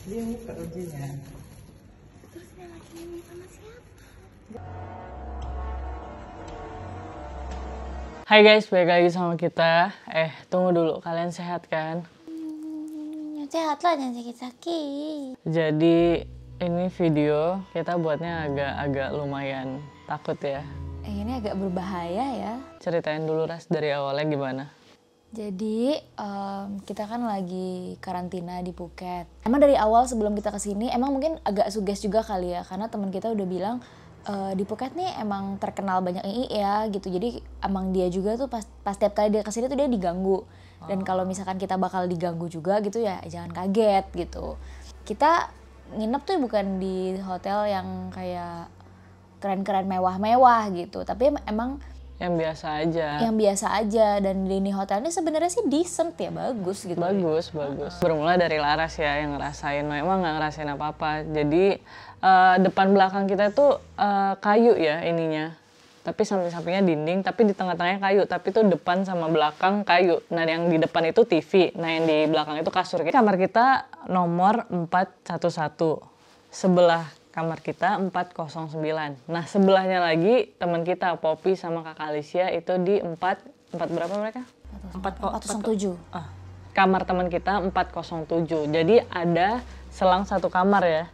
Dia buka kuncinya. Terus dia lagi ngomong sama siapa? Hai guys, balik lagi sama kita. Tunggu dulu, kalian sehat kan? Sehat lah, jangan sakit-sakit. Jadi ini video kita buatnya agak lumayan takut ya. Ini agak berbahaya ya. Ceritain dulu Ras dari awalnya gimana? Jadi kita kan lagi karantina di Phuket. Emang dari awal sebelum kita kesini emang mungkin agak suges juga kali ya, karena teman kita udah bilang di Phuket nih emang terkenal banyak II ya gitu. Jadi emang dia juga tuh pas tiap kali dia kesini tuh dia diganggu. Dan kalau misalkan kita bakal diganggu juga gitu ya jangan kaget gitu. Kita nginep tuh bukan di hotel yang kayak keren-keren mewah-mewah gitu, tapi emang Yang biasa aja. yang biasa aja. Dan di ini hotel ini sebenarnya sih decent ya, bagus gitu. Bagus. Bermula dari Laras ya yang ngerasain. Emang nggak ngerasain apa-apa. Jadi depan belakang kita tuh kayu ya ininya. Tapi samping-sampingnya dinding, tapi di tengah-tengahnya kayu. Tapi tuh depan sama belakang kayu. Nah yang di depan itu TV, nah yang di belakang itu kasur. Kamar kita nomor 411. Sebelah kamar kita 409. Nah sebelahnya lagi teman kita Poppy sama Kakak Alicia itu di 4 berapa mereka? 407. Kamar teman kita 407. Jadi ada selang satu kamar ya.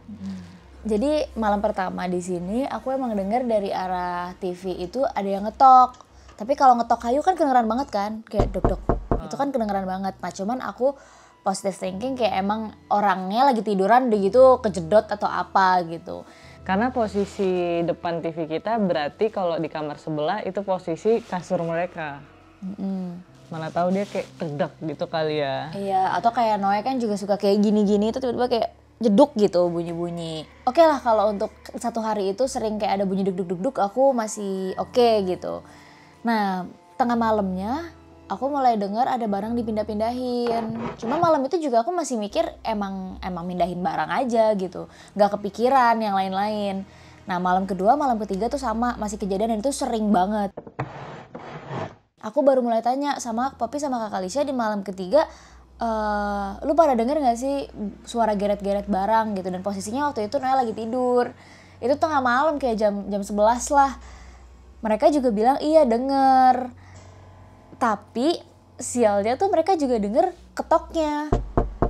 Jadi malam pertama di sini aku emang dengar dari arah TV itu ada yang ngetok. Tapi kalau ngetok kayu kan kedengeran banget kan, kayak dok-dok. Itu kan kedengeran banget. Nah cuman aku positive thinking kayak emang orangnya lagi tiduran udah gitu kejedot atau apa gitu. Karena posisi depan TV kita berarti kalau di kamar sebelah itu posisi kasur mereka. Mana tahu dia kayak tegak gitu kali ya. Iya, atau kayak Noe kan juga suka kayak gini-gini itu tiba-tiba kayak jeduk gitu bunyi-bunyi. Oke lah kalau untuk satu hari itu sering kayak ada bunyi duk-duk-duk aku masih oke gitu. Nah tengah malamnya aku mulai dengar ada barang dipindah-pindahin. Cuma malam itu juga aku masih mikir emang mindahin barang aja gitu. Gak kepikiran yang lain-lain. Nah malam kedua, malam ketiga tuh sama, masih kejadian dan itu sering banget. Aku baru mulai tanya sama Poppy sama Kak Alicia di malam ketiga, lu pada denger gak sih suara geret-geret barang gitu. Dan posisinya waktu itu Noel lagi tidur. Itu tengah malam kayak jam 11 lah. Mereka juga bilang iya denger. Tapi sialnya tuh mereka juga denger ketoknya.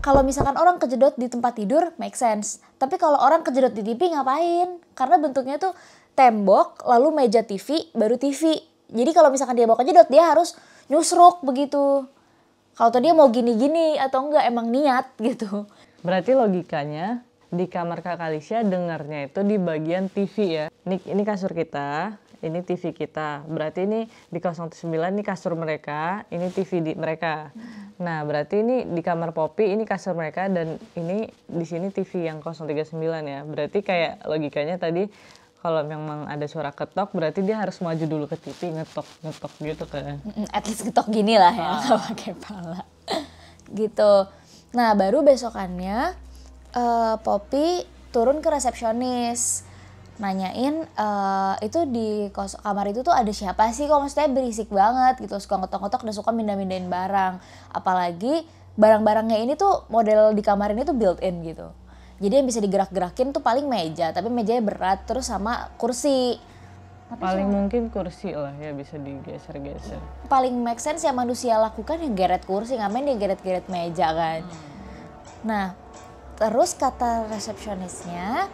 Kalau misalkan orang kejedot di tempat tidur make sense. Tapi kalau orang kejedot di TV ngapain? Karena bentuknya tuh tembok lalu meja TV baru TV. Jadi kalau misalkan dia mau kejedot dia harus nyusruk begitu. Kalau tuh dia mau gini-gini atau enggak emang niat gitu. Berarti logikanya di kamar Kak Alicia dengarnya itu di bagian TV ya. Ini kasur kita, ini TV kita. Berarti ini di 09 ini kasur mereka, ini TV di mereka. Nah, berarti ini di kamar Poppy ini kasur mereka dan ini di sini TV yang 039 ya. Berarti kayak logikanya tadi kalau memang ada suara ketok berarti dia harus maju dulu ke TV ngetok gitu kan. At least ketok gini lah ya, nggak pakai pala. Gitu. Nah, baru besokannya Poppy turun ke resepsionis. Nanyain itu di kamar itu tuh ada siapa sih, kok maksudnya berisik banget gitu, suka ngetok-ngetok dan suka mindah-mindahin barang. Apalagi barang-barangnya ini tuh model di kamar ini tuh built-in gitu. Jadi yang bisa digerak-gerakin tuh paling meja, tapi mejanya berat, terus sama kursi. Paling mungkin kursi lah ya bisa digeser-geser. Paling make sense yang manusia lakukan yang geret kursi, ngapain dia geret-geret meja kan. Nah, terus kata resepsionisnya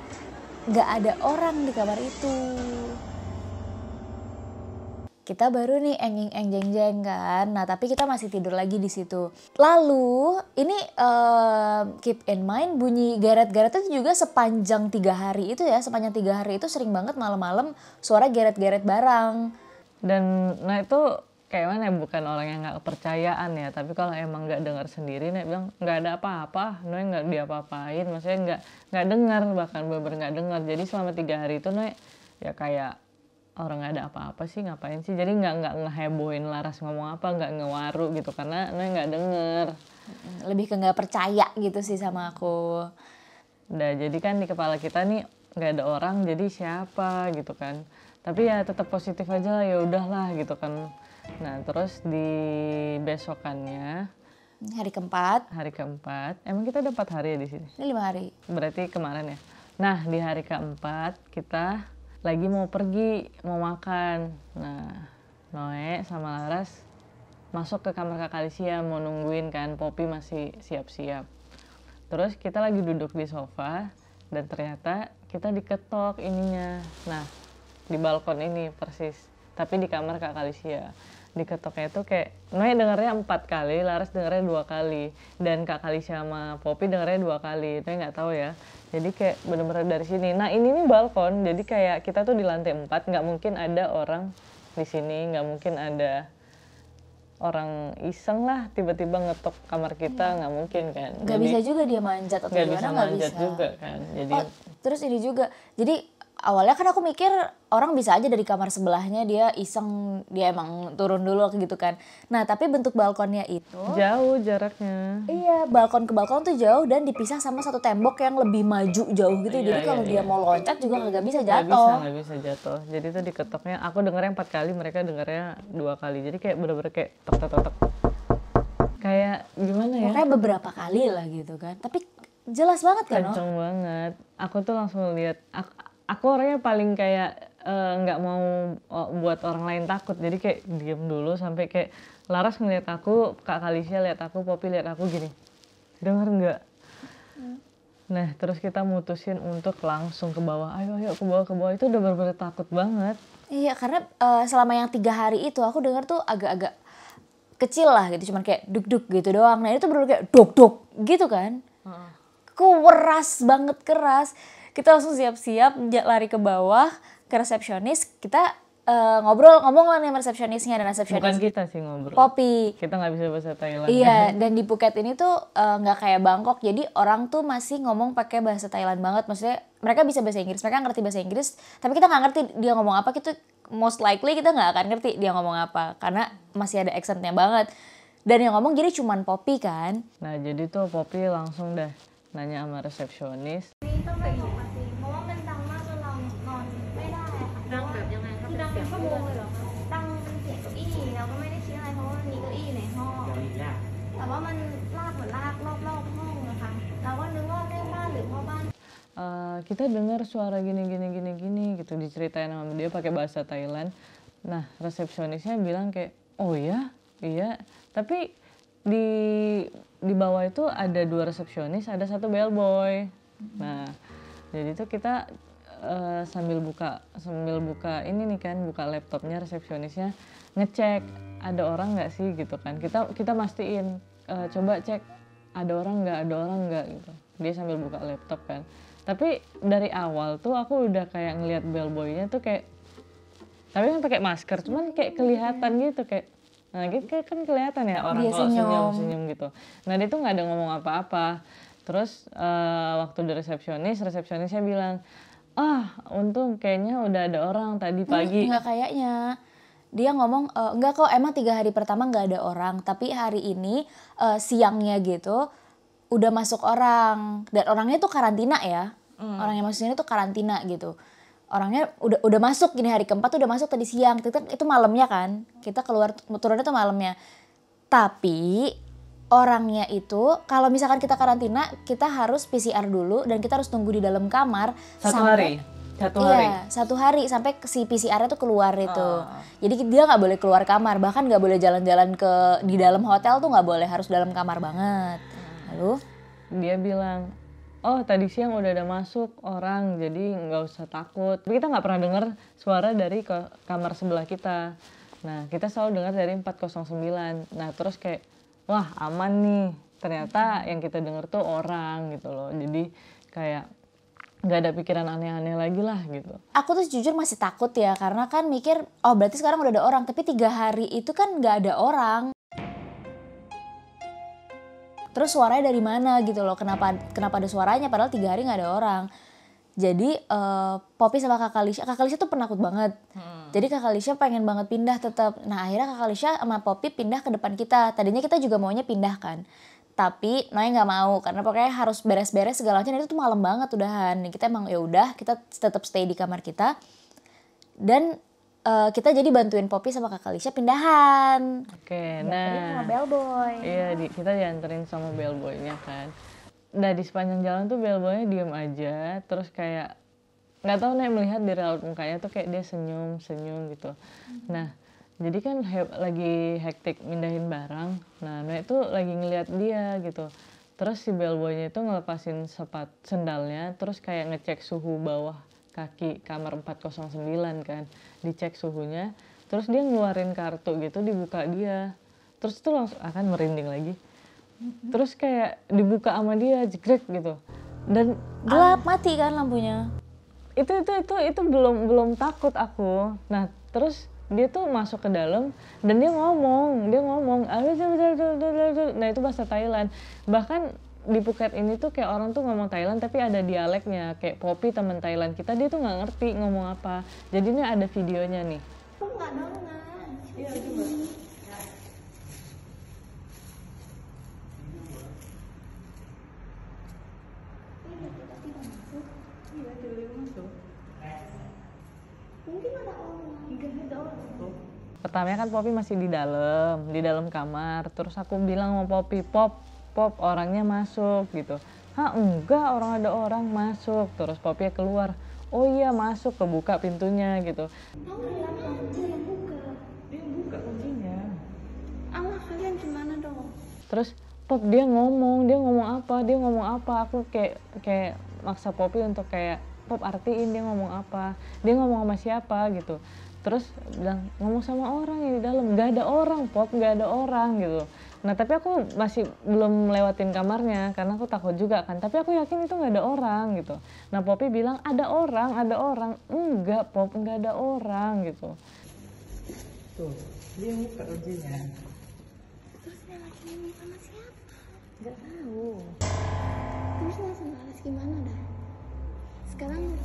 gak ada orang di kamar itu. Kita baru nih jeng kan. Nah, tapi kita masih tidur lagi di situ. Lalu, ini keep in mind bunyi geret-geret itu juga sepanjang 3 hari itu ya. Sepanjang 3 hari itu sering banget malam-malam suara geret-geret barang. Dan nah itu kayak mana ya, bukan orang yang nggak kepercayaan ya, tapi kalau emang nggak dengar sendiri nih bilang nggak ada apa-apa, Noe nggak diapa-apain, maksudnya nggak dengar, bahkan bener nggak dengar. Jadi selama 3 hari itu Noe ya kayak orang nggak ada apa-apa sih, ngapain sih, jadi nggak ngehebohin Laras ngomong apa, nggak ngewaru gitu karena Noe nggak denger. Lebih ke nggak percaya gitu sih sama aku. Udah jadi kan di kepala kita nih nggak ada orang, jadi siapa gitu kan. Tapi ya tetap positif aja lah, ya udahlah gitu kan. Nah terus di besokannya Hari keempat. Hari keempat. Emang kita ada 4 hari ya di sini? Ini 5 hari. Berarti kemarin ya. Nah, di hari keempat kita lagi mau pergi, mau makan. Nah, Noe sama Laras masuk ke kamar Kak Alicia mau nungguin kan, Poppy masih siap-siap. Terus kita lagi duduk di sofa dan ternyata kita diketok ininya. Nah, di balkon ini persis. Tapi di kamar Kak Alicia. Diketoknya itu kayak Noe dengarnya 4 kali, Laras dengarnya 2 kali, dan Kak Alicia sama Poppy dengarnya 2 kali. Noe nggak tahu ya. Jadi kayak bener-bener dari sini. Nah ini nih balkon, jadi kayak kita tuh di lantai 4, nggak mungkin ada orang di sini, nggak mungkin ada orang iseng lah tiba-tiba ngetok kamar kita, nggak mungkin kan. Nggak bisa juga dia manjat atau nggak gimana, bisa nggak manjat bisa. juga kan. Jadi Terus ini juga, jadi awalnya kan aku mikir orang bisa aja dari kamar sebelahnya dia iseng, dia emang turun dulu gitu kan. Nah tapi bentuk balkonnya itu, jauh jaraknya. iya balkon ke balkon tuh jauh dan dipisah sama satu tembok yang lebih maju jauh gitu. Iya, Jadi kalau dia mau loncat juga nggak bisa Nggak jatuh. bisa jatuh. Jadi tuh diketoknya, aku dengarnya 4 kali, mereka dengarnya 2 kali. Jadi kayak bener-bener kayak tek tek tek tek. Kayak gimana ya? Pokoknya beberapa kali lah gitu kan. Tapi jelas banget kan, no? Kenceng banget. Aku tuh langsung lihat. Aku orangnya paling kayak nggak mau buat orang lain takut. Jadi kayak diem dulu sampai kayak Laras ngeliat aku, Kak Alicia lihat aku, Poppy lihat aku gini. Dengar nggak? Nah terus kita mutusin untuk langsung ke bawah. Ayo ke bawah. Itu udah bener-bener takut banget. Iya karena selama yang 3 hari itu aku dengar tuh agak-agak kecil lah gitu. Cuman kayak duk-duk gitu doang. Nah ini tuh bener-bener kayak duk-duk gitu kan. Keras banget, keras. Kita langsung siap-siap lari ke bawah ke resepsionis. Kita ngomong lah sama resepsionisnya, dan resepsionis Bukan kita sih ngobrol. Poppy. Kita nggak bisa bahasa Thailand. Iya, dan di Phuket ini tuh nggak kayak Bangkok. Jadi orang tuh masih ngomong pakai bahasa Thailand banget. Maksudnya mereka bisa bahasa Inggris, mereka ngerti bahasa Inggris. Tapi kita nggak ngerti dia ngomong apa. Kita most likely kita nggak akan ngerti dia ngomong apa karena masih ada accentnya banget. Dan yang ngomong jadi cuman Poppy kan. Nah jadi tuh Poppy langsung dah nanya sama resepsionis. นี่ต้องไปปกติเพราะว่ามันดังมากจนเรานอนไม่ได้อะค่ะดังแบบยังไงคะดังเป็นชั่วโมงเลยเหรอคะดังเป็นเสียงเก้าอี้เราก็ไม่ได้คิดอะไรเพราะว่ามันมีเก้าอี้ในห้องแต่ว่ามันลากเหมือนลากรอบๆห้องนะคะเราก็นึกว่าแม่บ้านหรือพ่อบ้าน Kita dengar suara gini gitu diceritain sama dia pakai bahasa Thailand. Nah resepsionisnya bilang kayak oh ya iya tapi di bawah itu ada 2 resepsionis, ada 1 bellboy. Nah jadi tuh kita sambil buka ini nih kan, buka laptopnya resepsionisnya, ngecek ada orang nggak sih gitu kan. Kita mastiin coba cek ada orang nggak gitu. Dia sambil buka laptop kan. Tapi dari awal tuh aku udah kayak ngelihat bellboynya tuh kayak, tapi kan pakai masker, cuman kayak kelihatan gitu kayak, nah gitu kan kelihatan ya orang Dia kalau senyum. senyum gitu. Nah dia tuh nggak ada ngomong apa-apa. Terus waktu di resepsionisnya bilang, untung kayaknya udah ada orang tadi pagi. Nggak kayaknya. Dia ngomong, enggak kok emang 3 hari pertama nggak ada orang. Tapi hari ini siangnya gitu udah masuk orang. Dan orangnya tuh karantina ya. Orang yang masuk sini tuh karantina gitu. Orangnya udah masuk, gini hari keempat tuh udah masuk tadi siang. Itu malamnya kan. Kita keluar turunnya tuh malamnya. Tapi orangnya itu kalau misalkan kita karantina, kita harus PCR dulu dan kita harus tunggu di dalam kamar Satu sampai hari. Iya, 1 hari sampai si PCR-nya tuh keluar itu. Jadi dia nggak boleh keluar kamar, bahkan nggak boleh jalan-jalan di dalam hotel tuh nggak boleh, harus dalam kamar banget. Lalu Dia bilang, oh tadi siang udah ada masuk orang, jadi nggak usah takut. Tapi kita nggak pernah dengar suara dari kamar sebelah kita. Nah kita selalu dengar dari 409. Nah terus kayak, wah aman nih. Ternyata yang kita dengar tuh orang gitu loh. Jadi kayak nggak ada pikiran aneh-aneh lagi lah gitu. aku tuh jujur masih takut ya, karena kan mikir, oh berarti sekarang udah ada orang. Tapi 3 hari itu kan nggak ada orang. Terus suaranya dari mana gitu loh, kenapa ada suaranya padahal 3 hari nggak ada orang. Jadi Poppy sama Kak Alicia tuh penakut banget. Jadi Kak Alicia pengen banget pindah tetap. Nah akhirnya Kak Alicia sama Poppy pindah ke depan kita. Tadinya kita juga maunya pindah kan. Tapi Noe nggak mau karena pokoknya harus beres-beres segala macam. Itu tuh malam banget udahan. Kita emang ya udah kita tetap stay di kamar kita. Dan kita jadi bantuin Poppy sama Kakak Lisha pindahan. Oke, Dianterin sama nah bellboy. iya kita dianterin sama bellboynya kan. Nah di sepanjang jalan tuh bellboynya diem aja, terus kayak nggak tahu Nek melihat di raut mukanya tuh kayak dia senyum gitu. Nah jadi kan lagi hektik mindahin barang, nah Nek tuh lagi ngeliat dia gitu. Terus si bellboynya itu ngelepasin sendalnya, terus kayak ngecek suhu bawah kaki kamar 409 kan, dicek suhunya, terus dia ngeluarin kartu gitu, dibuka dia, terus itu langsung akan merinding lagi, terus kayak dibuka sama dia jegrek gitu, dan Gelap, mati kan lampunya. itu belum takut aku. Nah terus dia tuh masuk ke dalam dan dia ngomong nah itu bahasa Thailand. Bahkan di Phuket ini tuh kayak orang tuh ngomong Thailand tapi ada dialeknya, kayak Poppy teman Thailand kita, dia tuh nggak ngerti ngomong apa. Jadi ini ada videonya nih. Aku nggak dongan. Iya coba. Iya tiba-tiba masuk. Mungkin ada orang. Enggak ada orang. Pertamanya kan Poppy masih di dalam kamar. Terus aku bilang sama Poppy, Pop orangnya masuk gitu. Hah enggak, ada orang masuk. Terus Poppy keluar, oh iya masuk, kebuka pintunya gitu. Tahu kenapa dia yang buka? Dia buka kuncinya. Allah kalian gimana dong? Terus Pop dia ngomong apa? Aku kayak maksa Poppy untuk kayak Pop artiin dia ngomong apa. Dia ngomong sama siapa gitu. Terus bilang ngomong sama orang yang di dalam. Nggak ada orang Pop, nggak ada orang gitu. Nah tapi aku masih belum lewatin kamarnya karena aku takut juga kan. Tapi aku yakin itu nggak ada orang gitu. Nah Poppy bilang ada orang. Enggak Pop, nggak ada orang gitu. Tuh, dia buka kuncinya. Terus dia lagi ngomong sama siapa? Nggak tahu. Terus langsung balas gimana dah? Sekarang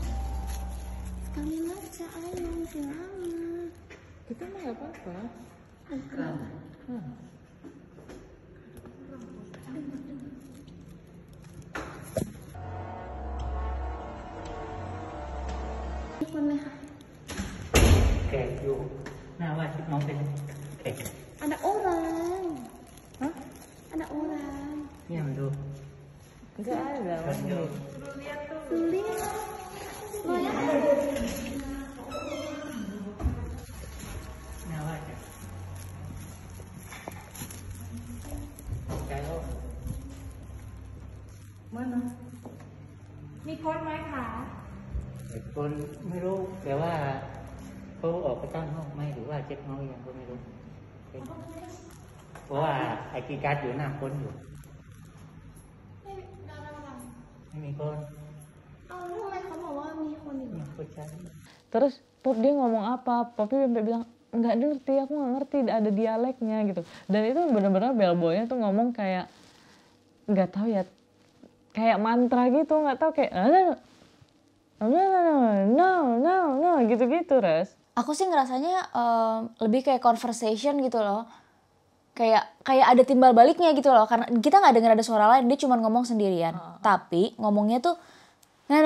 aja ayo masih lama. Kita mah nggak apa-apa.คนเลยค่ะ Oke, yuk. Nah, wajib mau ke Oke. Ada orang. Hah? Ada orang. Iya, Mdu. Nggak ada. Yuk. Lihat. Nah, wajib. Oke, yuk. Mana? มีคนไหมคะ คนไม่รู้แต่ว่าเขาออกไปตั้งห้องไหมหรือว่าเช็คห้องยังก็ไม่รู้เพราะว่าไอ้กีย์การ์ดอยู่หน้าคนอยู่ ไม่มีคน เอาแล้วทำไมเขาบอกว่ามีคนอยู่ ไม่เข้าใจ Terus Pop dia ngomong apa? Poppy sampai bilang nggak ngerti, aku nggak ngerti, ada dialeknya gitu. Dan itu benar-benar bellboynya tuh ngomong kayak nggak tahu ya, kayak mantra gitu, nggak tahu kayak no gitu-gitu Res. Aku sih ngerasanya lebih kayak conversation gitu loh. Kayak ada timbal baliknya gitu loh, karena kita nggak dengar ada suara lain, dia cuma ngomong sendirian. Tapi ngomongnya tuh nah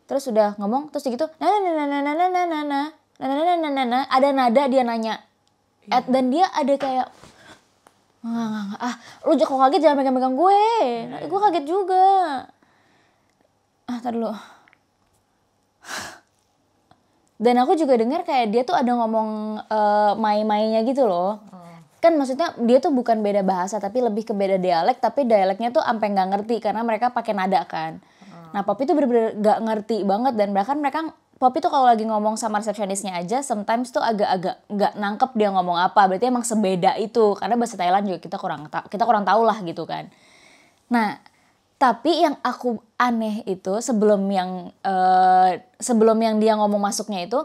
terus udah ngomong terus gitu ada nada dia nanya. Dan dia ada kayak lu kok kaget, jangan megang-megang gue. Gue kaget juga. Tar dulu. Dan aku juga dengar kayak dia tuh ada ngomong mai-mainya gitu loh. Kan maksudnya dia tuh bukan beda bahasa tapi lebih ke beda dialek, tapi dialeknya tuh sampai nggak ngerti karena mereka pakai nada kan. Nah Poppy tuh bener-bener nggak ngerti banget, dan bahkan Poppy tuh kalau lagi ngomong sama resepsionisnya aja sometimes tuh agak-agak nggak nangkep dia ngomong apa. Berarti emang sebeda itu, karena bahasa Thailand juga kita kurang tahu lah gitu kan. Nah tapi yang aku aneh itu sebelum yang dia ngomong masuknya itu,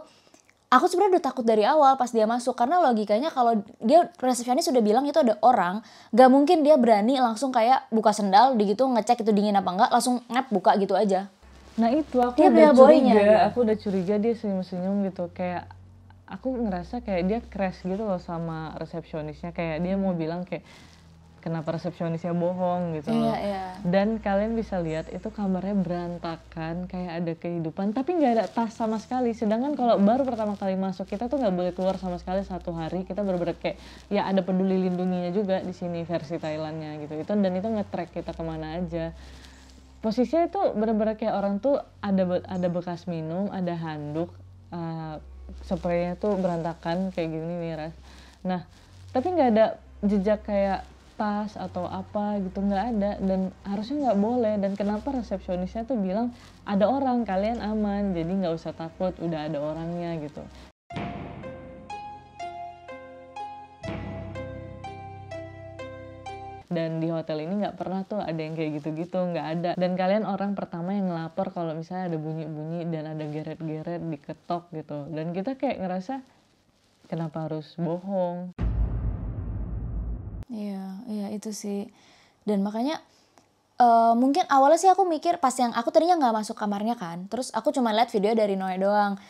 aku sebenarnya udah takut dari awal pas dia masuk, karena logikanya kalau dia resepsionis sudah bilang itu ada orang, gak mungkin dia berani langsung kayak buka sendal gitu ngecek itu dingin apa enggak, langsung buka gitu aja. Nah itu aku Dia udah curiga dia senyum-senyum gitu, kayak aku ngerasa kayak dia crash gitu loh sama resepsionisnya, kayak dia mau bilang kayak kenapa resepsionisnya bohong gitu Iya, loh. iya. Dan kalian bisa lihat itu kamarnya berantakan, kayak ada kehidupan, tapi nggak ada tas sama sekali. Sedangkan kalau baru pertama kali masuk, kita tuh nggak boleh keluar sama sekali 1 hari. Kita bener-bener kayak, ya ada peduli lindunginya juga di sini versi Thailandnya gitu. Dan itu nge-track kita kemana aja. Posisinya itu bener-bener kayak orang tuh ada bekas minum, ada handuk, spraynya tuh berantakan kayak gini nih Ras. Nah, tapi nggak ada jejak kayak tas atau apa gitu, nggak ada, dan harusnya nggak boleh. Dan kenapa resepsionisnya tuh bilang ada orang, kalian aman, jadi nggak usah takut, udah ada orangnya gitu. Dan di hotel ini nggak pernah tuh ada yang kayak gitu-gitu, nggak ada. Dan kalian orang pertama yang ngelapor kalau misalnya ada bunyi-bunyi dan ada geret-geret diketok gitu. Dan kita kayak ngerasa kenapa harus bohong. Iya itu sih. Dan makanya mungkin awalnya sih aku mikir pas yang aku tadinya nggak masuk kamarnya kan. Terus aku cuma lihat video dari Noe doang.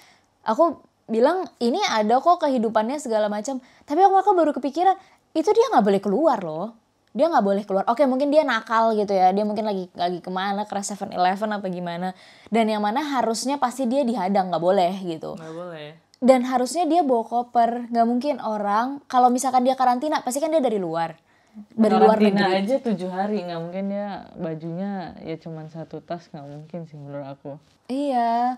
Aku bilang ini ada kok kehidupannya segala macam. Tapi aku baru kepikiran itu dia nggak boleh keluar loh. Dia nggak boleh keluar. Oke mungkin dia nakal gitu ya. Dia mungkin lagi kemana ke 7-Eleven apa gimana. Dan yang mana harusnya pasti dia dihadang, nggak boleh gitu. Nggak boleh. Dan harusnya dia bawa koper. Nggak mungkin orang kalau misalkan dia karantina pasti kan dia dari luar. Dari luar Karantina negeri. aja 7 hari, nggak mungkin dia bajunya ya cuman 1 tas, nggak mungkin sih menurut aku. Iya.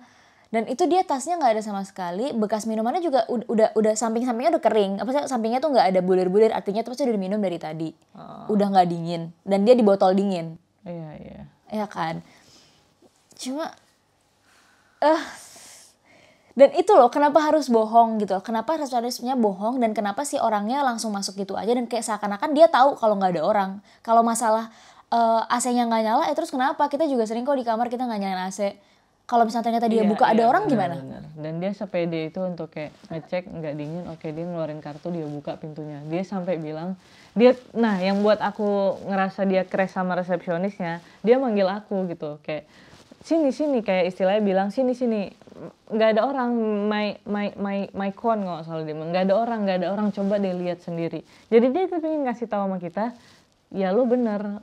Dan itu dia tasnya nggak ada sama sekali. Bekas minumannya juga udah sampingnya udah kering. Apa sih sampingnya tuh nggak ada bulir-bulir. Artinya tuh pasti udah diminum dari tadi. Udah nggak dingin. Dan dia di botol dingin. Iya. Iya kan. Cuma dan itu loh kenapa harus bohong gitu. Kenapa resepsionisnya bohong dan kenapa sih orangnya langsung masuk gitu aja dan kayak seakan-akan dia tahu kalau nggak ada orang. Kalau masalah AC-nya nggak nyala, terus kenapa? Kita juga sering kok di kamar kita nggak nyalain AC. Kalau misalnya ternyata dia buka ada orang gimana? Bener. Dan dia sepede itu untuk kayak ngecek nggak dingin, oke dia ngeluarin kartu, dia buka pintunya. Dia sampai bilang, nah yang buat aku ngerasa dia crash sama resepsionisnya, dia manggil aku gitu, kayak sini kayak istilahnya bilang sini nggak ada orang, my con nggak salah dia bilang, nggak ada orang coba deh lihat sendiri. Jadi dia tuh pengen ngasih tahu sama kita, ya lu bener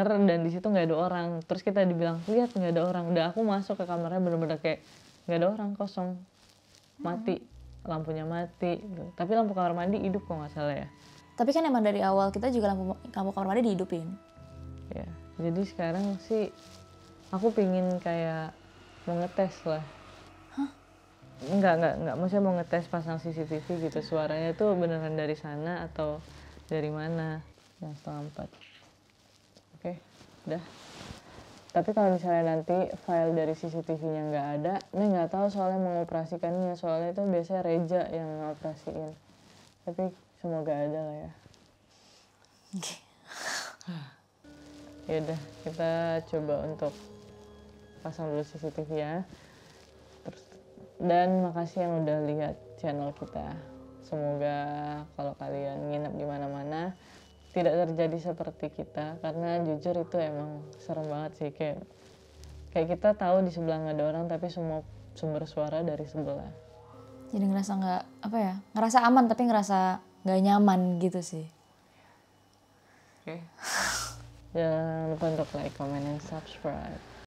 dan di situ nggak ada orang. Terus kita dibilang lihat nggak ada orang, udah aku masuk ke kamarnya bener-bener kayak nggak ada orang, kosong, mati, lampunya mati gitu. Tapi lampu kamar mandi hidup kok nggak salah ya. Tapi kan emang dari awal kita juga lampu kamar mandi dihidupin. Ya jadi sekarang sih aku pingin kayak mau ngetes lah. Enggak, maksudnya mau ngetes pasang CCTV gitu, suaranya tuh beneran dari sana atau dari mana. Yang 3:30. Oke, udah. Tapi kalau misalnya nanti file dari CCTV-nya nggak ada, Nih nggak tahu soalnya mengoperasikannya, soalnya itu biasanya Reja yang ngoperasiin. Tapi semoga ada lah ya. Oke. Ya udah, kita coba untuk pasang dulu CCTV ya. Dan makasih yang udah lihat channel kita. Semoga kalau kalian nginep di mana-mana tidak terjadi seperti kita, karena jujur itu emang serem banget sih, kayak kita tahu di sebelah nggak ada orang tapi semua sumber suara dari sebelah. Jadi ngerasa aman tapi ngerasa nggak nyaman gitu sih. Oke. Jangan lupa untuk like, comment, and subscribe.